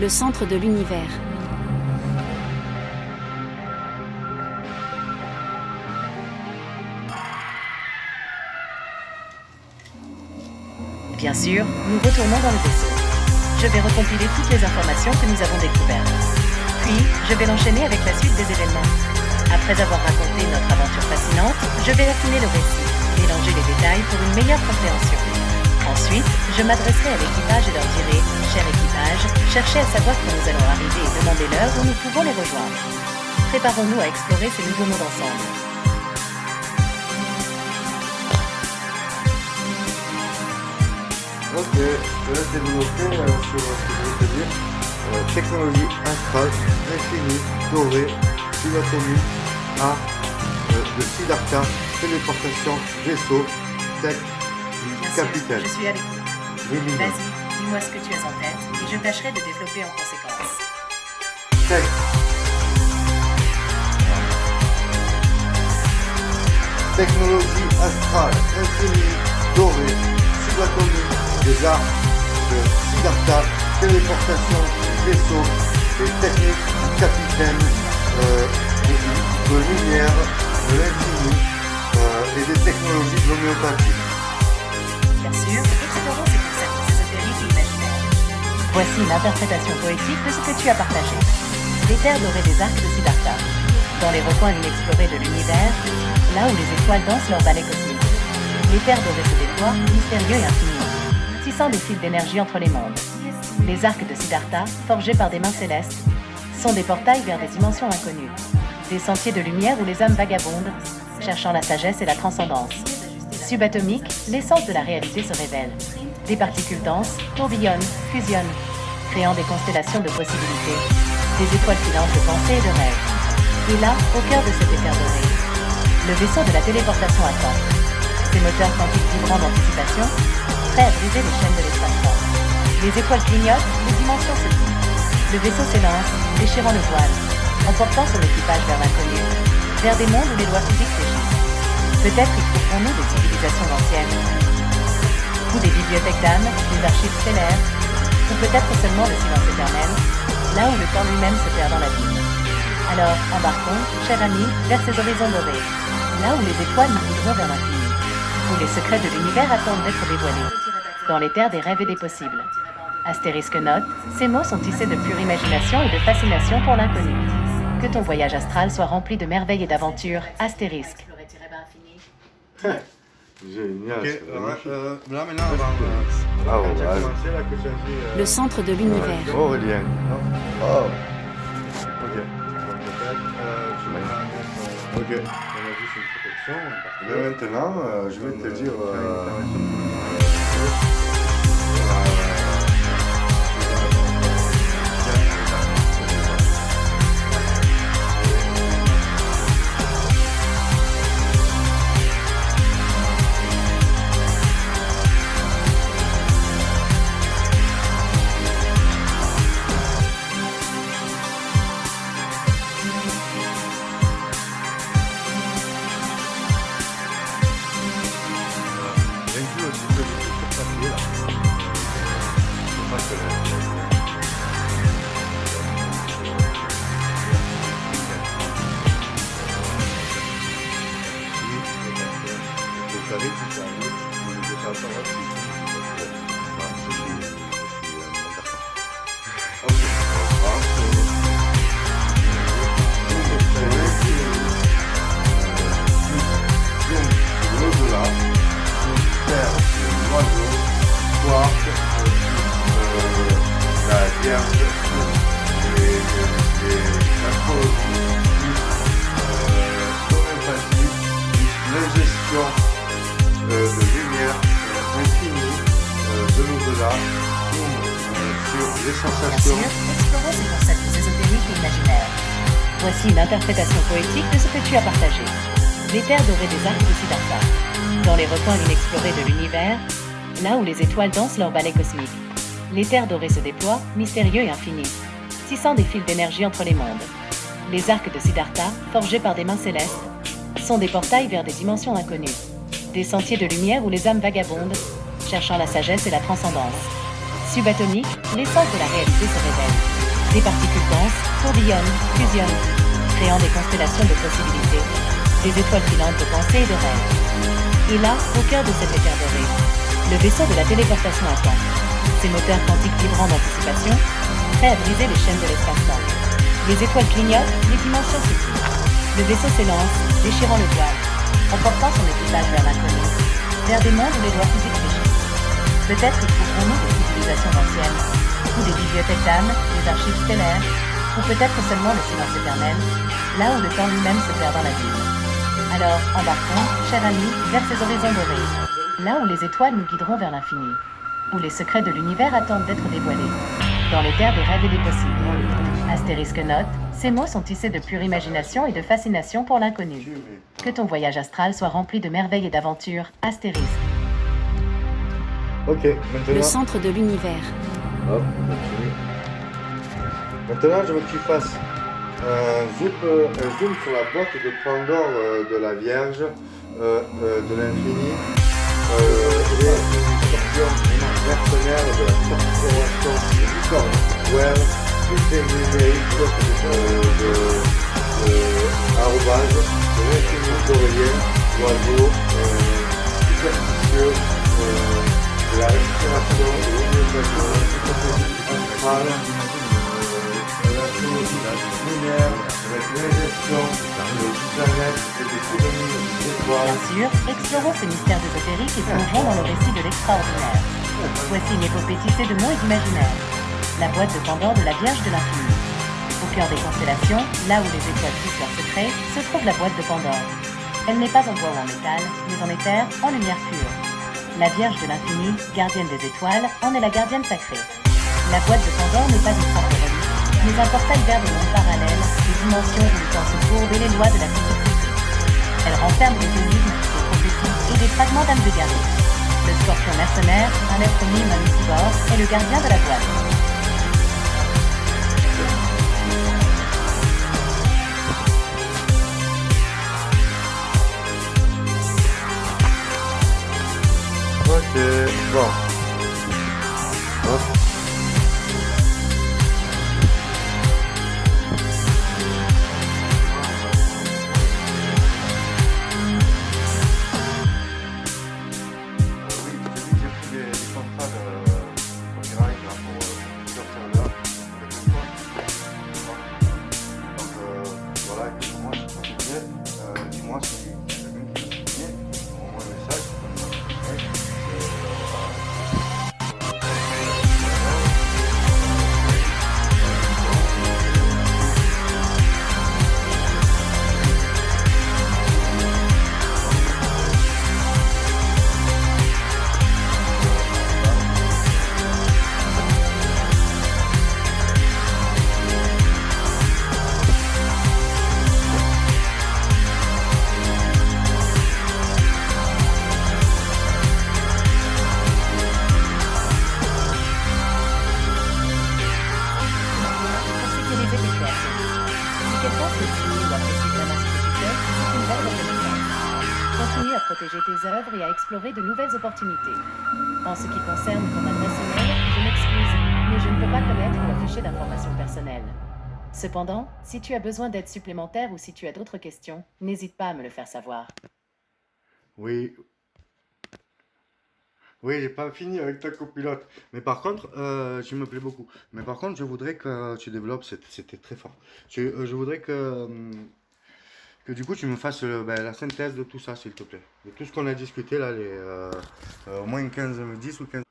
Le centre de l'univers. Bien sûr, nous retournons dans le vaisseau. Je vais recompiler toutes les informations que nous avons découvertes. Puis, je vais l'enchaîner avec la suite des événements. Après avoir raconté notre aventure fascinante, je vais affiner le récit, mélanger les détails pour une meilleure compréhension. Ensuite, je m'adresserai à l'équipage et leur dirai « Cher équipage, cherchez à savoir quand nous allons arriver et demandez l'heure où nous pouvons les rejoindre. Préparons-nous à explorer ces nouveaux mondes ensemble. » Ok, je te laisse développer sur ce que je veux te dire. Technologie astrale, infinie, dorée, subatomique, art, de Siddhartha, téléportation, vaisseau, tech, Bien sûr, capitaine. je suis avec vous. Lumineux. Vas-y, dis-moi ce que tu as en tête et je tâcherai de développer en conséquence. Tech. Technologie astrale, infinie, dorée, subatomique, des arts de Siddhartha, téléportation, vaisseau, des techniques du capitaine, de lumière, de l'infini et des technologies de l'homéopathie. Bien sûr, explorons ces concepts ésotériques et imaginaires. Voici une interprétation poétique de ce que tu as partagé. Les terres dorées des arcs de Siddhartha. Dans les recoins inexplorés de l'univers, là où les étoiles dansent leur ballet cosmique. Les terres dorées se déploient, mystérieux et infinis, tissant des fils d'énergie entre les mondes. Les arcs de Siddhartha, forgés par des mains célestes, sont des portails vers des dimensions inconnues. Des sentiers de lumière où les âmes vagabondent, cherchant la sagesse et la transcendance. Subatomique, l'essence de la réalité se révèle. Des particules denses tourbillonnent, fusionnent, créant des constellations de possibilités. Des étoiles filantes de pensée et de rêve. Et là, au cœur de cette éther dorée, le vaisseau de la téléportation attend. Ses moteurs quantiques vibrants d'anticipation, prêts à briser les chaînes de l'espace-temps. Les étoiles clignotent, les dimensions se plient. Le vaisseau s'élance, déchirant le voile, emportant son équipage vers l'inconnu, vers des mondes où les lois physiques s'échissent. Peut-être y trouverons-nous des civilisations anciennes, ou des bibliothèques d'âmes, des archives stellaires, ou peut-être seulement le silence éternel, là où le temps lui-même se perd dans l'abîme. Alors, embarquons, chers amis, vers ces horizons dorés, là où les étoiles nous guideront vers l'infini, où les secrets de l'univers attendent d'être dévoilés, dans les terres des rêves et des possibles. Astérisque note, ces mots sont tissés de pure imagination et de fascination pour l'inconnu. Que ton voyage astral soit rempli de merveilles et d'aventures, astérisque. Génial. Ok, c'est magnifique. là maintenant on va Ah, quand j'ai ouais. commencé là que j'ai dit, Le centre de l'univers. Aurélien. Oh. Ok. donc peut-être je vais mettre Ok. on a juste une protection parce que Mais maintenant, je vais te dire. J'inclus aussi que je suis sur papier là. Faut pas que vous savez si ça arrive, vous ne devez pas savoir si je suis Ok. L'au-delà, une terre, un oiseau, quark, la vierge, l'astrologie, l'homéopathie, l'ingestion de lumière infinie de l'au-delà, sur les Bien sûr, sensations. explorons ces concepts ésotériques et imaginaires. Voici une interprétation poétique de ce que tu as partagé. Les terres dorées des arcs de Siddhartha. Dans les recoins inexplorés de l'univers, là où les étoiles dansent leur ballet cosmique. Les terres dorées se déploient, mystérieux et infinis, tissant des fils d'énergie entre les mondes. Les arcs de Siddhartha, forgés par des mains célestes, sont des portails vers des dimensions inconnues. Des sentiers de lumière où les âmes vagabondent, cherchant la sagesse et la transcendance. Subatonique, l'essence de la réalité se révèle. Des particules denses tourbillonnent, fusionnent, créant des constellations de possibilités, des étoiles filantes de pensée et de rêve. Et là, au cœur de cette éther dorée, le vaisseau de la téléportation attend. Ses moteurs quantiques vibrant d'anticipation, prêts à briser les chaînes de l'espace-temps. Les étoiles clignotent, les dimensions se tirent. Le vaisseau s'élance, déchirant le voile, emportant son équipage vers l'inconnu, vers des mondes où les lois physiques fléchissent. Peut-être y trouverons-nous des civilisations anciennes, ou des bibliothèques d'âmes, des archives stellaires, ou peut-être seulement le silence éternel, là où le temps lui-même se perd dans la ville. Alors, embarquons, chers amis, vers ces horizons dorés, là où les étoiles nous guideront vers l'infini, où les secrets de l'univers attendent d'être dévoilés, dans les terres des rêves et des possibles. Astérisque note, ces mots sont tissés de pure imagination et de fascination pour l'inconnu. Que ton voyage astral soit rempli de merveilles et d'aventures, astérisque. Ok, Le maintenant, centre de l'univers. hop, on continue. Maintenant, je veux que tu fasses un zoom sur la boîte de Pandore de la Vierge, de l'infini, et les scorpions mercenaires de la corporation du Cornwell, système numérique arrobase, de l'infini d'Aurélien, oiseau, superstitieux, de la respiration, de l'orientation, du centrale, lumière, avec l'ingestion de planètes et des souvenirs d'étoiles. Bien sûr, explorons ces mystères ésotériques et plongeons dans le récit de l'extraordinaire. Voici une épopée tissée de mots et d'imaginaire. La boîte de Pandore de la Vierge de l'Infini. Au cœur des constellations, là où les étoiles tissent leurs secrets, se trouve la boîte de Pandore. Elle n'est pas en bois ou en métal, mais en éther, en lumière pure. La Vierge de l'Infini, gardienne des étoiles, en est la gardienne sacrée. La boîte de Pandore n'est pas une forteresse, mais un portail vers des mondes parallèles, des dimensions où le temps se courbe et les lois de la physique s'écrivent. Elle renferme des énigmes, des prophéties et des fragments d'âmes égarées. Le scorpion mercenaire, un être mime omnivore, est le gardien de la boîte. Ok, bon. Hop. Oui, j'ai pris des contrats de copyright là, pour plusieurs serveurs avec une fois. Donc voilà, et puis moi je suis pas signé. Dis-moi si quelqu'un qui est signé, envoie un message. Pour sécuriser tes créations. Si quelqu'un souhaite signer ou apprécier vraiment ce que tu fais, c'est une belle reconnaissance. Continue à protéger tes œuvres et à explorer de nouvelles opportunités. En ce qui concerne ton adresse email, je m'excuse, mais je ne peux pas connaître ou afficher d'informations personnelles. Cependant, si tu as besoin d'aide supplémentaire ou si tu as d'autres questions, n'hésite pas à me le faire savoir. Oui. Oui, j'ai pas fini avec ta copilote. Mais par contre, tu me plais beaucoup. Mais par contre, je voudrais que tu développes, c'était très fort. Je voudrais que du coup tu me fasses la synthèse de tout ça, s'il te plaît. De tout ce qu'on a discuté là, au moins 10 ou 15.